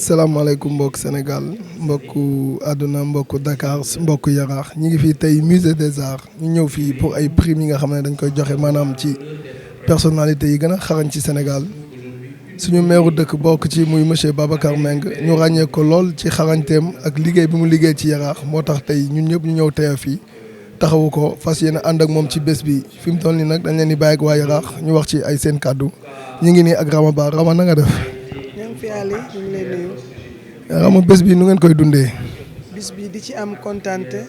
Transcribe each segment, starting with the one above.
salaamaaleykum mbokk Sénégal mbokku àdduna mbokku Dakar mbokku Yaraax ñi ngi fii tey musée des arts ñu ñëw fii pour ay prix yi nga xam ne dañ koy joxe maanaam ci personnalité yi gën a xarañ ci Sénégal suñu meeru dëkk bokk ci muy monsieur Babacar Mbengue ñu ràññee ko lool ci xarañteem ak liggéey bi mu liggéey ci Yaraax moo tax tey ñun ñëpp ñu ñëw teew fii taxawu ko fas yéene ànd ak moom ci bés bi fi mu toll nii nag dañ leen di bàyyi ak waa Yaraax ñu wax ci ay seen kàddu ñu ngi nii ak Rama Ba Rama na nga def. fi Ali ñu ngi lay nuyu. Rama bés bi nu ngeen koy dundee. bis bi di ci am kontante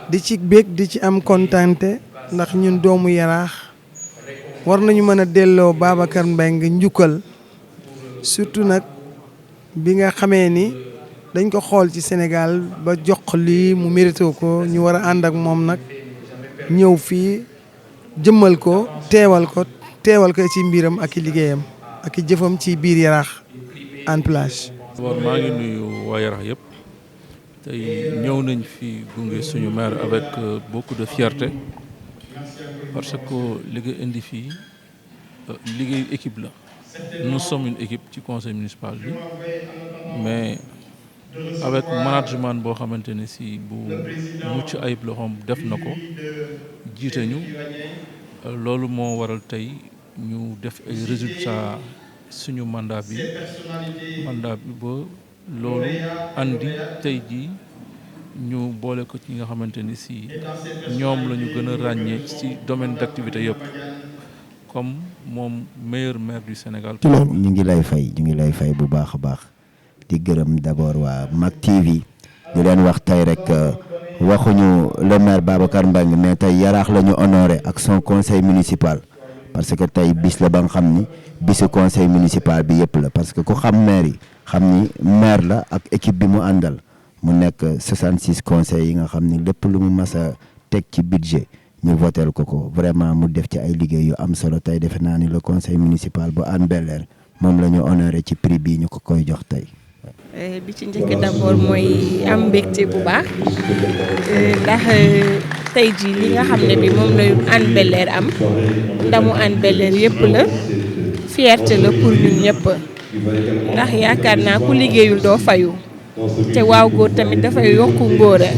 di ci bég di ci am kontante ndax ñun doomu Yaraax war nañu mën a delloo Babacar Mbengue njukkal surtout nag bi nga xamee ni dañ ko xool ci Sénégal ba jox lii mu mérité ko ñu war a ànd ak moom nag ñëw fii jëmmal ko teewal ko ci mbiram ak i liggéeyam ak i jëfam ci biir Yaraax en plage. d'abord maa ngi nuyu waa Yaraax yëpp tey ñëw nañ fi gunge suñu maire avec beaucoup de fierté parce que li nga indi fii liggéey équipe la nous sommes une équipe ci conseil municipal bi mais avec management boo xamante ne si bu mucc ayib loxoom def na ko jiite ñu loolu moo waral tey ñu def ay résultats suñu mandat bi ba loolu andi tey jii ñu boole ko ci nga xamante ni si ñoom la ñu gën a ràññee ci domaine d'activité yëpp comme moom meilleur maire du Sénégal. ñu ngi lay fay bu baax a baax di gërëm d'abord waa Mak TV di leen wax tey rek waxuñu le maire Babacar Mbengue mais tey Yaraax la ñu honoré ak son conseil municipal. parce que tey bis la ba nga xam ni bisu conseil municipal bi yëpp la parce que ku xam maire yi xam ni maire la ak équipe bi mu àndal mu nekk 66 conseils yi nga xam ni lépp lu mu mas a teg ci budget ñu voteel ko vraiment mu def ci ay liggéey yu am solo tey defe naa ni le conseil municipal bu Hann Bel-Air moom la ñu honoré ci prix bii ñu ko koy jox tey. bi ci njëkk d'abord mooy am mbégte bu baax ndax tey jii li nga xam ne bi moom la Hann Bel-Air am ndamu Hann Bel-Air yëpp la fierté la pour ñun ñëpp ndax yaakaar naa ku liggéeyul doo fayu te waaw góor tamit dafay yokku ngóora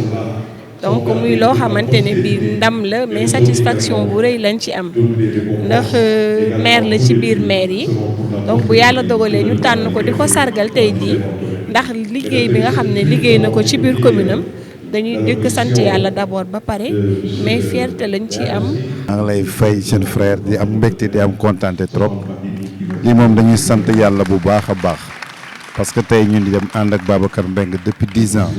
donc muy loo xamante ne bi ndam la mais satisfaction bu rëy lañ ci am ndax maire la ci biir maire yi donc bu yàlla dogalee ñu tànn ko di ko sargal tey jii ndax liggéey bi nga xam ne liggéey na ko ci biir commune am dañuy dëkk sant yàlla d'abord ba pare mais fierté lañ ci am. maa ngi lay fay seen frère di am mbégte di am kontaante trop lii moom dañuy sant yàlla bu baax a baax parce que tey ñun di dem ànd ak Babacar Mbengue depuis 10 ans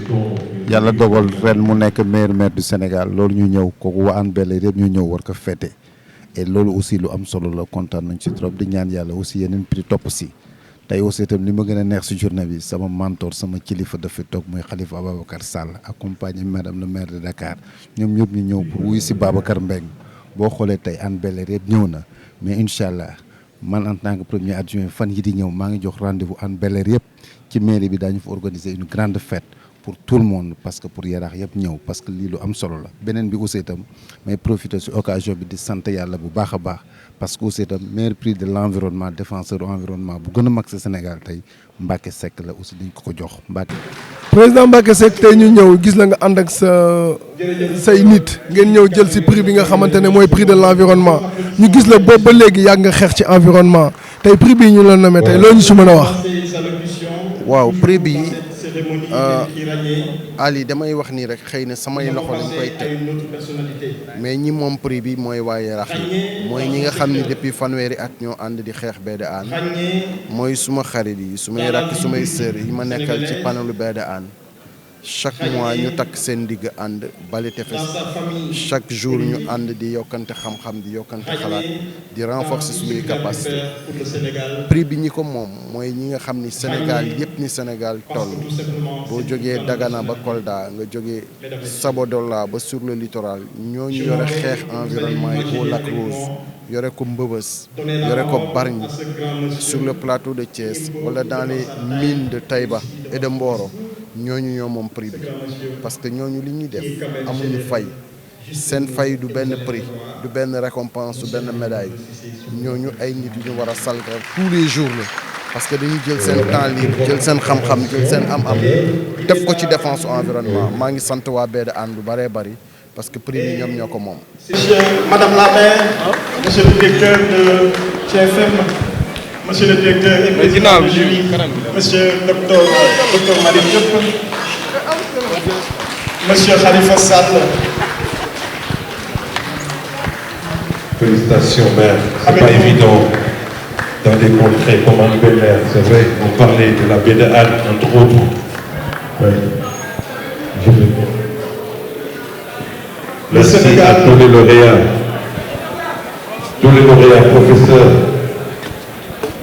yàlla dogal ren mu nekk meilleur maire du Sénégal loolu ñu ñëw kooku waa Hann Bel-Air yëpp ñu ñëw war ko fêter et loolu aussi lu am solo la kontaan nañ ci trop di ñaan yàlla aussi yeneen prix topp si. tey aussi itam li ma gën a neex si journée bi sama mentor sama kilifa dafa toog muy Khalifa Ababacar Sall accompagné madame le maire de Dakar ñoom ñëpp ñu ñëw pour wuyu si Babacar Mbengue boo xoolee tey Hann Bel-Air yëpp ñëw na mais incha allah man en tant que premier adjoint fan yi di ñëw maa ngi jox rendez-vous Hann Bel-Air yëpp ci mairie bi daañu fa organiser une grande fête pour tout le monde parce que pour Yaraax yëpp ñëw parce que lii lu am solo la beneen bi aussi itam may profiter si occasion bi di sant yàlla bu baax a baax parce que aussi itam meilleur prix de l'environnement défenseur environnement bu gën a mag si Sénégal tey Mbacké Seck la aussi dañ ko jox Mbacké. président Mbacké Seck tey ñu ñëw gis la nga ànd ak say nit ngeen ñëw jël si prix bi nga xamante ne mooy prix de l'environnement ñu gis la boobu ba léegi yàgg nga xeex ci environnement tey prix bii ñu la nommé tey loolu ñu si mën a wax. waaw prix bi Ali damay wax nii rek xëy na samay loxo lañ koy teg mais ñi moom prix bi mooy waa Yaraax yi mooy ñi nga xam ni depuis fanweeri at ñoo ànd di xeex baie de Hann mooy suma xarit yi sumay rakk sumay sœur yi ma nekkal ci panelu baie de Hann chaque mois ñu takk seen digg ànd bale tefes chaque jour ñu ànd di yokkante xam-xam di yokkante xalaat di renforcer suñuy capacité prix bi ñi ko moom mooy ñi nga xam ni Sénégal yëpp ni Sénégal toll boo jógee Dagana ba Kolda nga jógee Sabodola ba sur le littoral ñooñu yore xeex environnement yi au lac Rose yore ko Mbëbës yore ko Bargny sur le plateau de Thiès wala dans les mines de Taïba et de Mboro ñooñu ñoo moom prix bi parce que ñooñu li ñuy def amuñu fay seen fay du benn prix du benn récompense du benn médaille ñooñu ay nit yu ñu war a sargal tous les jours la parce que dañuy jël seen temps libre jël seen xam-xam jël seen am-am def ko ci défense environnement maa ngi sant waa Baie de Hann bu bëree bëri parce que prix bi ñoom ñoo ko moom. Madame la maire, monsieur le directeur de TFM, monsieur le directeur et président du jury, monsieur docteur Malick Diop, monsieur Khalifa Sall. Félicitations, maire. C'est pas évident dans des contrées comme Hann Bel-Air. C'est vrai, on parlait de la Baie de Hann, entre autres. Oui. Merci à tous les lauréats, professeurs,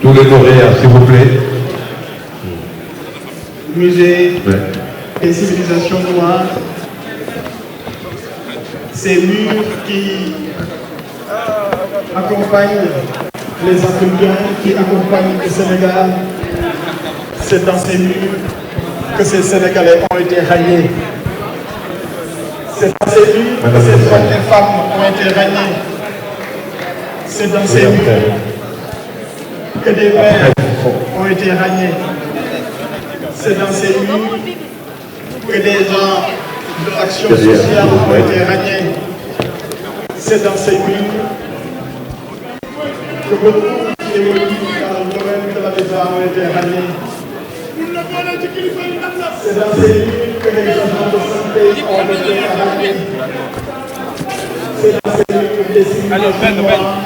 tous les lauréats, s'il vous plaît. Musée des civilisations noires, ces murs qui accompagnent les Africains, qui accompagnent le Sénégal. C'est dans ces murs que ces Sénégalais ont été rayés. C'est dans ces murs que ces hommes et femmes ont été rayés. C'est dans ces murs que des mères ont été rayés. C'est dans ces murs que des gens de l'action sociale ont été rayés. C'est dans ces murs que beaucoup qui évoluent dans le domaine de l'habitat ont été rayés. C'est dans ces murs que les agents de santé ont été rayés. C'est dans ces murs que les civilisations noires.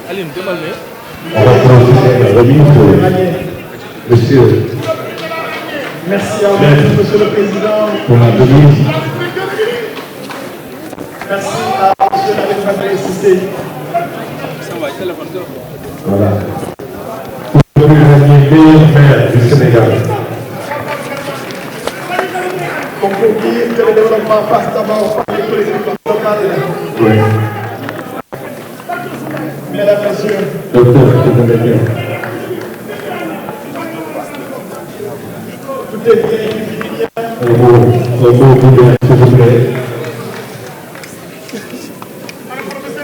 On va procéder à la remise, monsieur. Merci à vous, monsieur le président. Pour la devise. Merci à monsieur Alexandre Cissé. Voilà. Pour le meilleur maire du Sénégal. On peut dire que le développement passe d'abord par les collectivités locales. Oui. Mesdames, messieurs. Docteur, je vous remercie. Tout est bien qui finit bien. Un mot s'il vous plaît.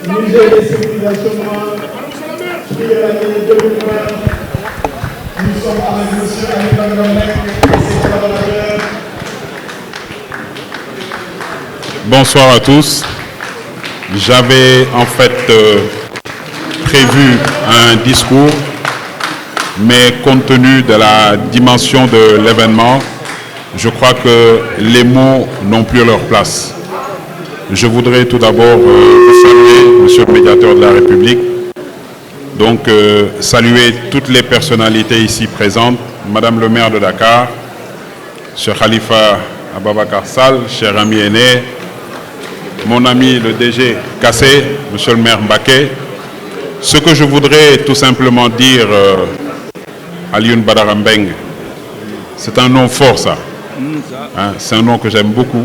Musée des civilisations noires, prix de l'année 2020. Nous sommes avec monsieur Alexandre Mbengue et ses collaborateurs. Bonsoir à tous. J'avais en fait prévu un discours, mais compte tenu de la dimension de l'événement, je crois que les mots n'ont plus leur place. Je voudrais tout d'abord saluer Monsieur le médiateur de la République, donc saluer toutes les personnalités ici présentes, Madame le maire de Dakar, Cheikh Khalifa Ababakar Sall, cher ami aîné, mon ami le DG Kassé, Monsieur le maire Mbaké. Ce que je voudrais tout simplement dire à Alioune Badara Mbengue, c'est un nom fort ça, hein, c'est un nom que j'aime beaucoup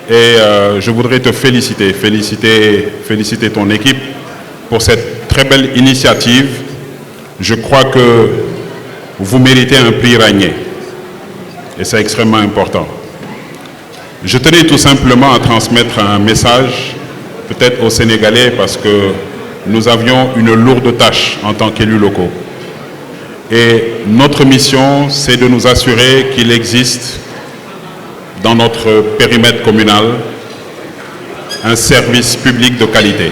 et je voudrais te féliciter ton équipe pour cette très belle initiative. Je crois que vous méritez un prix Ragné et c'est extrêmement important. Je tenais tout simplement à transmettre un message, peut-être aux Sénégalais, parce que nous avions une lourde tâche en tant qu'élus locaux. Et notre mission, c'est de nous assurer qu'il existe dans notre périmètre communal un service public de qualité,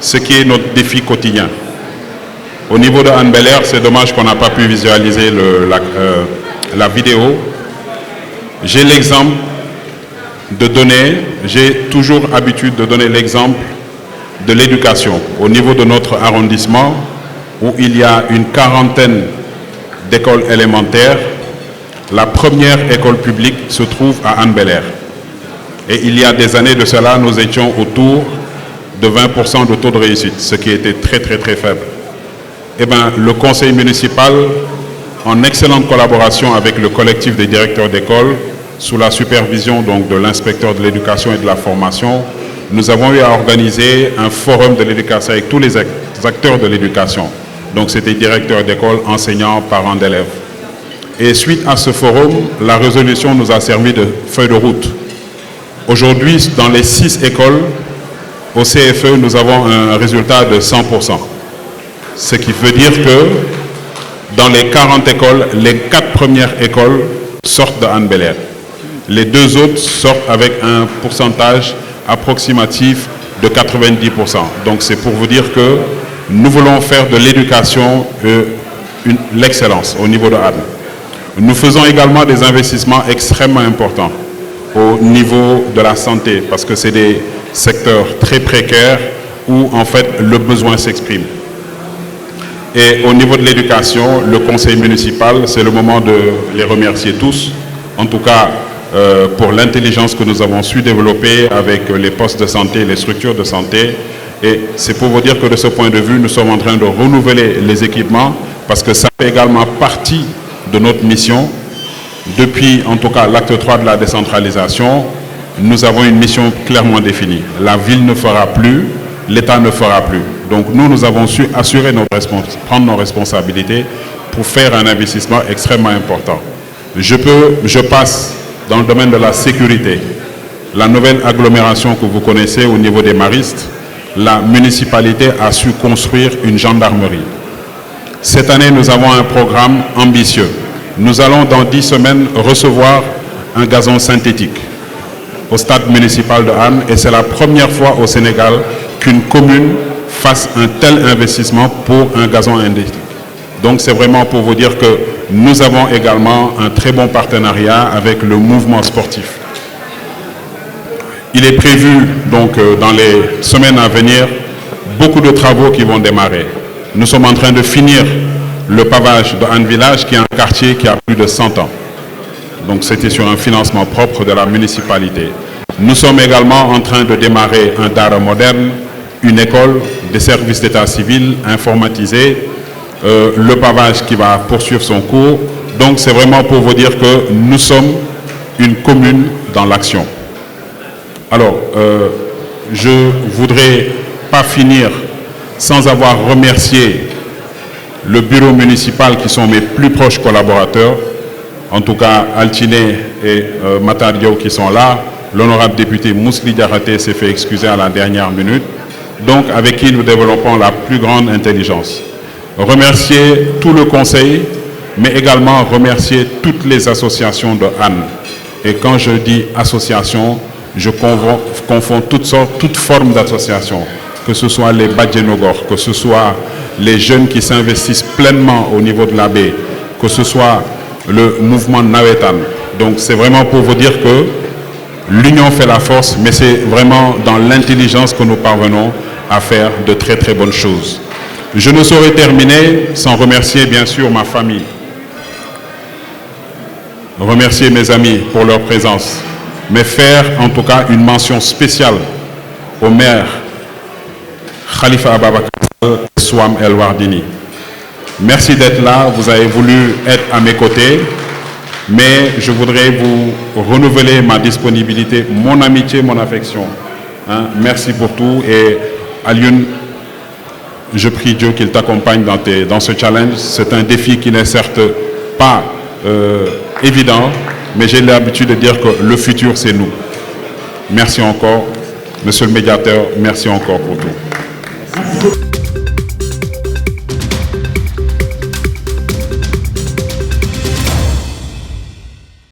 ce qui est notre défi quotidien. Au niveau de Hann Bel-Air, c'est dommage qu'on n'a pas pu visualiser la vidéo. J'ai l'exemple de donner, j'ai toujours habitude de donner l'exemple de l'éducation au niveau de notre arrondissement où il y a une quarantaine d'écoles élémentaires. La première école publique se trouve à Hann Bel-Air. Et il y a des années de cela, nous étions autour de 20% de taux de réussite, ce qui était très faible. Eh bien, le conseil municipal, en excellente collaboration avec le collectif des directeurs d'école, sous la supervision donc de l'inspecteur de l'éducation et de la formation, nous avons eu à organiser un forum de l'éducation avec tous les acteurs de l'éducation. Donc c'était directeurs d'école, enseignants, parents d'élèves. Et suite à ce forum, la résolution nous a servi de feuille de route. Aujourd'hui, dans les 6 écoles, au CFE, nous avons un résultat de 100%. Ce qui veut dire que Dans les 40 écoles, les 4 premières écoles sortent de Hann Bel-Air. Les 2 autres sortent avec un pourcentage approximatif de 90%. Donc c'est pour vous dire que nous voulons faire de l'éducation l'excellence au niveau de Hann. Nous faisons également des investissements extrêmement importants au niveau de la santé, parce que c'est des secteurs très précaires où en fait le besoin s'exprime. Et au niveau de l'éducation, le conseil municipal, c'est le moment de les remercier tous, en tout cas pour l'intelligence que nous avons su développer avec les postes de santé, les structures de santé. Et c'est pour vous dire que de ce point de vue, nous sommes en train de renouveler les équipements parce que ça fait également partie de notre mission. Depuis, en tout cas, l'acte 3 de la décentralisation, nous avons une mission clairement définie. La ville ne fera plus, l'État ne fera plus. Donc nous avons su assurer prendre nos responsabilités pour faire un investissement extrêmement important. Je passe dans le domaine de la sécurité. La nouvelle agglomération que vous connaissez au niveau des Maristes, la municipalité a su construire une gendarmerie. Cette année, nous avons un programme ambitieux. Nous allons dans 10 semaines recevoir un gazon synthétique au stade municipal de Hann et c'est la première fois au Sénégal qu'une commune fasse un tel investissement pour un gazon synthétique. Donc c'est vraiment pour vous dire que nous avons également un très bon partenariat avec le mouvement sportif. Il est prévu donc dans les semaines à venir beaucoup de travaux qui vont démarrer. Nous sommes en train de finir le pavage de Hann Village qui est un quartier qui a plus de 100 ans. Donc c'était sur un financement propre de la municipalité. Nous sommes également en train de démarrer un Dara moderne, une école, des services d'état civil informatisés, le pavage qui va poursuivre son cours. Donc c'est vraiment pour vous dire que nous sommes une commune dans l'action. Alors, je ne voudrais pas finir sans avoir remercié le bureau municipal qui sont mes plus proches collaborateurs, en tout cas Altiné et Matar Diaw qui sont là. L'honorable député Mousli Diakhaté s'est fait excuser à la dernière minute, donc avec qui nous développons la plus grande intelligence. Remercier tout le conseil, mais également remercier toutes les associations de Hann. Et quand je dis association, je confonds toutes formes d'associations, que ce soit les Badjenogor, que ce soit les jeunes qui s'investissent pleinement au niveau de la baie, que ce soit le mouvement Nawetan. Donc c'est vraiment pour vous dire que l'union fait la force, mais c'est vraiment dans l'intelligence que nous parvenons à faire de très très bonnes choses. Je ne saurais terminer sans remercier bien sûr ma famille, remercier mes amis pour leur présence, mais faire en tout cas une mention spéciale au maire Khalifa Ababacar et Souam El Wardini. Merci d'être là, vous avez voulu être à mes côtés, mais je voudrais vous renouveler ma disponibilité, mon amitié, mon affection. Merci pour tout et Alioune, je prie Dieu qu'il t'accompagne dans ce challenge. C'est un défi qui n'est certes pas évident, mais j'ai l'habitude de dire que le futur c'est nous. Merci encore, monsieur le médiateur, merci encore pour tout.